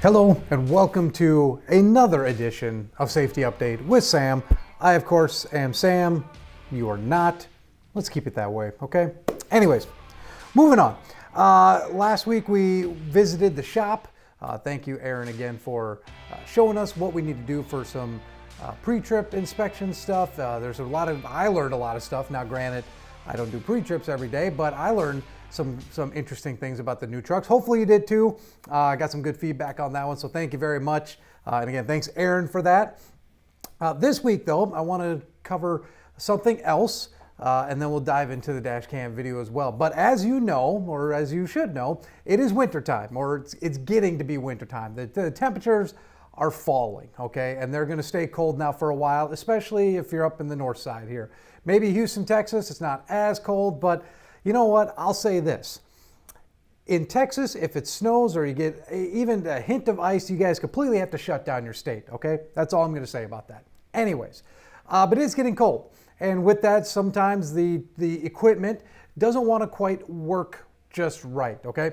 Hello and welcome to another edition of Safety Update with Sam. I, of course, am Sam. You are not. Let's keep it that way, okay? Anyways, moving on. Last week we visited the shop. Thank you, Aaron, again for showing us what we need to do for some pre-trip inspection stuff. I learned a lot of stuff. Now, granted, I don't do pre-trips every day, but I learned some interesting things about the new trucks. Hopefully you did too. I got some good feedback on that one, so thank you very much. And again, thanks Aaron for that. This week though, I want to cover something else, and then we'll dive into the dash cam video as well. But as you know, or as you should know, it is wintertime, or it's getting to be wintertime. The temperatures are falling, okay? And they're gonna stay cold now for a while, especially if you're up in the north side here. Maybe Houston, Texas, it's not as cold, but you know what? I'll say this. In Texas, if it snows or you get even a hint of ice, you guys completely have to shut down your state, okay? That's all I'm going to say about that. Anyways, but it's getting cold. And with that, sometimes the equipment doesn't want to quite work just right, okay?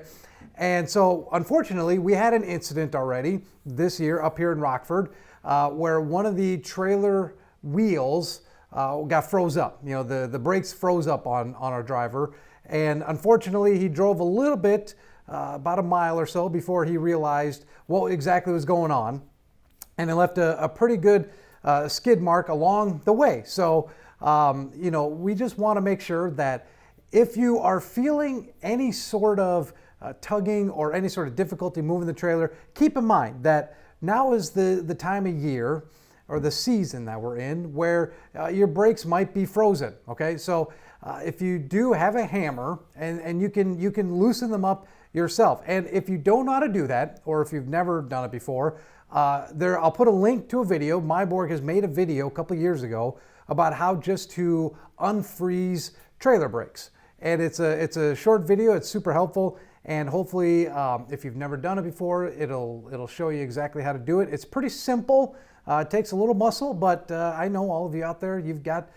And so, unfortunately, we had an incident already this year up here in Rockford where one of the trailer wheels got froze up. You know, the brakes froze up on our driver, and unfortunately he drove a little bit, about a mile or so, before he realized what exactly was going on, and it left a pretty good skid mark along the way. So you know, we just want to make sure that if you are feeling any sort of tugging or any sort of difficulty moving the trailer, keep in mind that now is the time of year or the season that we're in where your brakes might be frozen, okay? So if you do have a hammer and you can loosen them up yourself. And if you don't know how to do that, or if you've never done it before, I'll put a link to a video. Meiborg has made a video a couple years ago about how just to unfreeze trailer brakes. And it's a short video, it's super helpful. And hopefully, if you've never done it before, it'll show you exactly how to do it. It's pretty simple. It takes a little muscle, but I know all of you out there, you've got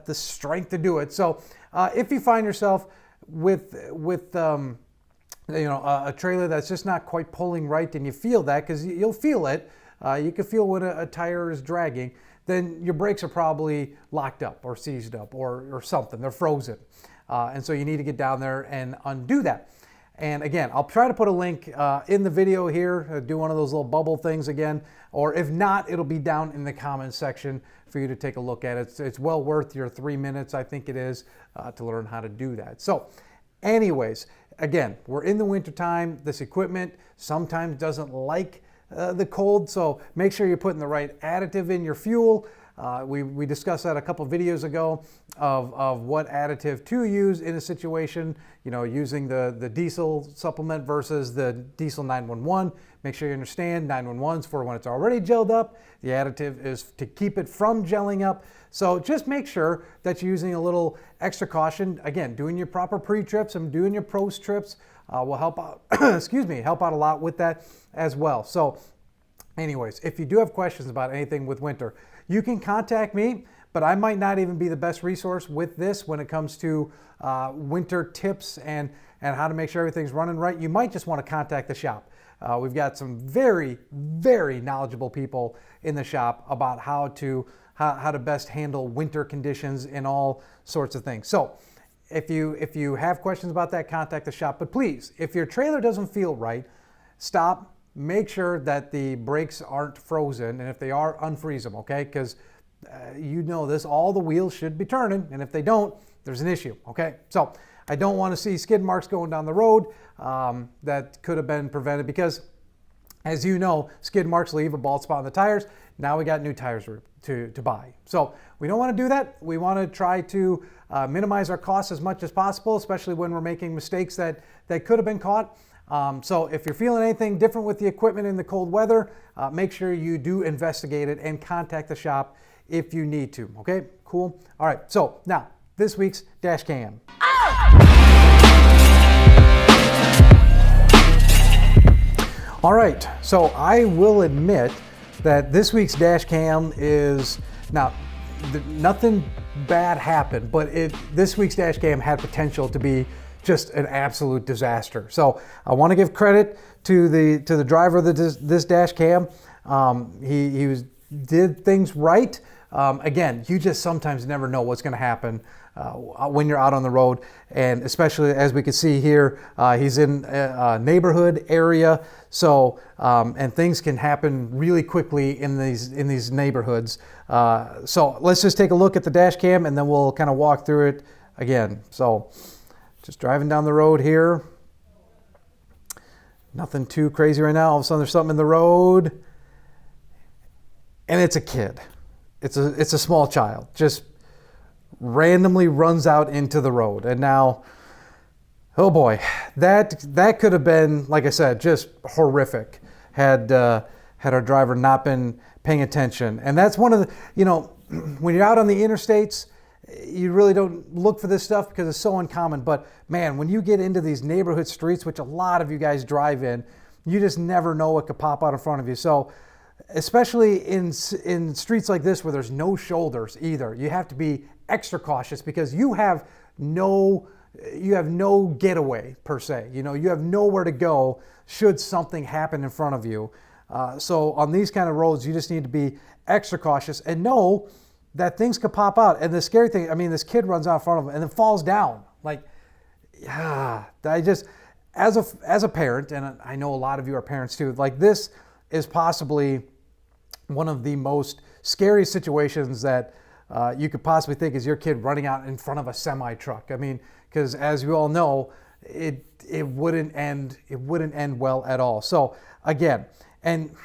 the strength to do it. So if you find yourself with you know, a trailer that's just not quite pulling right, and you feel that, because you'll feel it, you can feel when a tire is dragging, then your brakes are probably locked up or seized up or something. They're frozen. And so you need to get down there and undo that. And again, I'll try to put a link in the video here, do one of those little bubble things again, or if not, it'll be down in the comments section for you to take a look at it. It's well worth your 3 minutes, I think it is, to learn how to do that. So anyways, again, we're in the winter time. This equipment sometimes doesn't like the cold, so make sure you're putting the right additive in your fuel. We discussed that a couple videos ago of what additive to use in a situation, you know, using the diesel supplement versus the diesel 911. Make sure you understand 911's for when it's already gelled up. The additive is to keep it from gelling up. So just make sure that you're using a little extra caution. Again, doing your proper pre-trips and doing your post trips will help out, excuse me, help out a lot with that as well. So anyways, if you do have questions about anything with winter, you can contact me, but I might not even be the best resource with this when it comes to winter tips and how to make sure everything's running right. You might just want to contact the shop. We've got some very, very knowledgeable people in the shop about how to best handle winter conditions and all sorts of things. So if you have questions about that, contact the shop. But please, if your trailer doesn't feel right, stop. Make sure that the brakes aren't frozen, and if they are, unfreeze them, okay? Because you know this, all the wheels should be turning, and if they don't, there's an issue, okay? So I don't want to see skid marks going down the road that could have been prevented, because as you know, skid marks leave a bald spot on the tires. Now we got new tires to buy. So we don't want to do that. We want to try to minimize our costs as much as possible, especially when we're making mistakes that could have been caught. So if you're feeling anything different with the equipment in the cold weather, make sure you do investigate it and contact the shop if you need to. Okay, cool. All right, so now this week's dash cam. All right, so I will admit that this week's dash cam is, now nothing bad happened, but this week's dash cam had potential to be just an absolute disaster. So I want to give credit to the driver of this dash cam. He did things right. Again, you just sometimes never know what's going to happen when you're out on the road, and especially as we can see here, he's in a neighborhood area, so and things can happen really quickly in these neighborhoods. So let's just take a look at the dash cam, and then we'll kind of walk through it again. So just driving down the road here, nothing too crazy right now. All of a sudden there's something in the road, and it's a kid. It's a small child, just randomly runs out into the road. And now, oh boy, that could have been, like I said, just horrific had our driver not been paying attention. And that's one of the, when you're out on the interstates, you really don't look for this stuff because it's so uncommon. But man, when you get into these neighborhood streets, which a lot of you guys drive in, you just never know what could pop out in front of you. So especially in streets like this where there's no shoulders either, you have to be extra cautious because you have no getaway per se. You have nowhere to go should something happen in front of you. So on these kind of roads, you just need to be extra cautious and know that things could pop out. And the scary thing, this kid runs out in front of him and then falls down. Like, yeah, I just, as a parent, and I know a lot of you are parents too, like this is possibly one of the most scary situations that you could possibly think is your kid running out in front of a semi truck. Because as you all know, it wouldn't end well at all. So again, and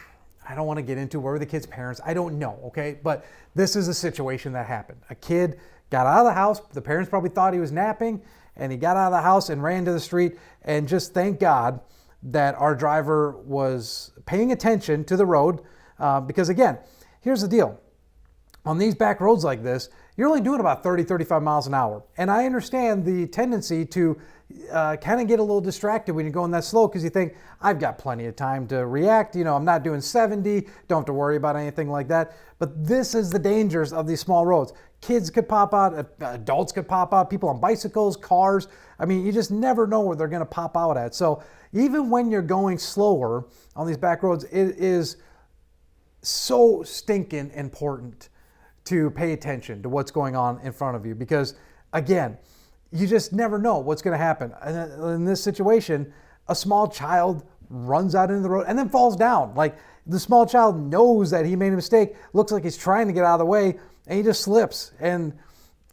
I don't want to get into where were the kid's parents. I don't know, okay? But this is a situation that happened. A kid got out of the house. The parents probably thought he was napping, and he got out of the house and ran to the street. And just thank God that our driver was paying attention to the road. Because again, here's the deal. On these back roads like this, you're only doing about 30, 35 miles an hour. And I understand the tendency to kind of get a little distracted when you're going that slow because you think, I've got plenty of time to react. I'm not doing 70, don't have to worry about anything like that. But this is the dangers of these small roads. Kids could pop out, adults could pop out, people on bicycles, cars. You just never know where they're going to pop out at. So even when you're going slower on these back roads, it is so stinking important to pay attention to what's going on in front of you because, again, you just never know what's going to happen. And in this situation, a small child runs out into the road and then falls down. Like the small child knows that he made a mistake, looks like he's trying to get out of the way, and he just slips. And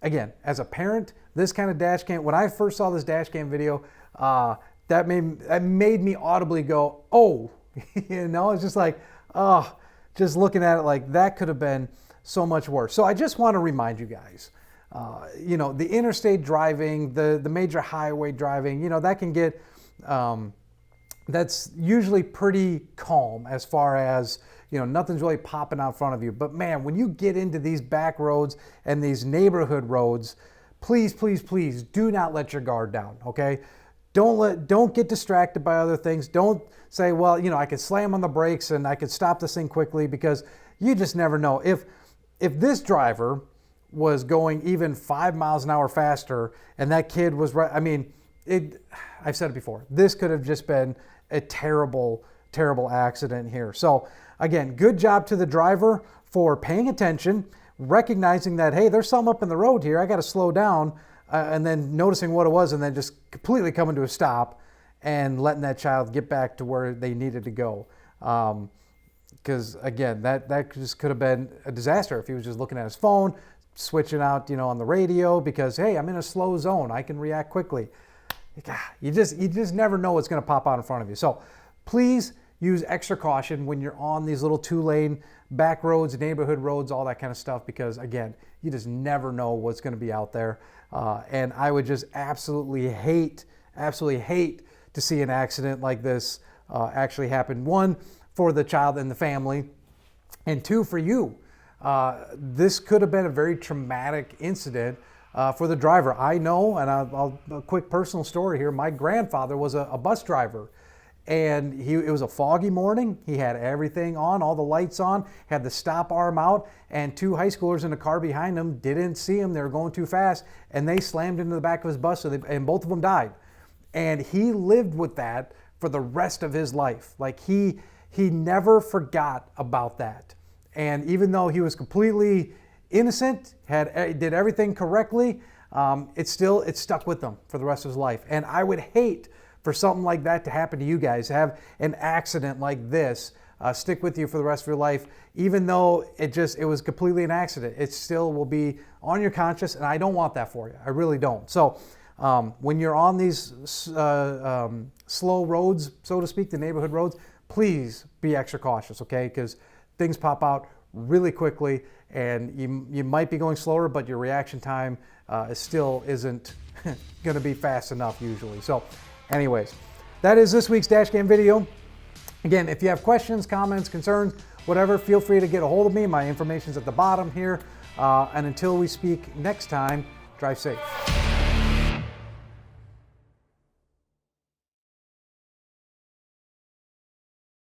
again, as a parent, this kind of dash cam, when I first saw this dash cam video, that made me audibly go, oh, it's just like, oh, just looking at it like that could have been so much worse. So I just want to remind you guys, the interstate driving, the major highway driving, that can get, that's usually pretty calm as far as, nothing's really popping out in front of you. But man, when you get into these back roads and these neighborhood roads, please, please, please do not let your guard down, okay? Don't get distracted by other things. Don't say, well, I could slam on the brakes and I could stop this thing quickly because you just never know. If this driver was going even 5 miles an hour faster and that kid was right, I've said it before, this could have just been a terrible, terrible accident here. So again, good job to the driver for paying attention, recognizing that, hey, there's something up in the road here, I got to slow down, and then noticing what it was and then just completely coming to a stop and letting that child get back to where they needed to go. Because again, that just could have been a disaster if he was just looking at his phone, switching out, on the radio because, hey, I'm in a slow zone, I can react quickly. You just never know what's going to pop out in front of you. So please use extra caution when you're on these little 2-lane back roads, neighborhood roads, all that kind of stuff, because again, you just never know what's going to be out there. And I would just absolutely hate to see an accident like this actually happen. One, for the child and the family, and two, for you. This could have been a very traumatic incident for the driver. I know, and a quick personal story here, my grandfather was a bus driver, and it was a foggy morning. He had everything on, all the lights on, had the stop arm out, and 2 high schoolers in a car behind him didn't see him. They were going too fast, and they slammed into the back of his bus, and both of them died. And he lived with that for the rest of his life. Like he never forgot about that. And even though he was completely innocent, did everything correctly, it stuck with him for the rest of his life. And I would hate for something like that to happen to you guys, to have an accident like this stick with you for the rest of your life. Even though it was completely an accident, it still will be on your conscience, and I don't want that for you. I really don't. So when you're on these slow roads, so to speak, the neighborhood roads, please be extra cautious, okay? Because things pop out really quickly, and you might be going slower, but your reaction time still isn't going to be fast enough usually. So anyways, that is this week's dash cam video. Again, if you have questions, comments, concerns, whatever, feel free to get a hold of me. My information's at the bottom here. And until we speak next time, drive safe.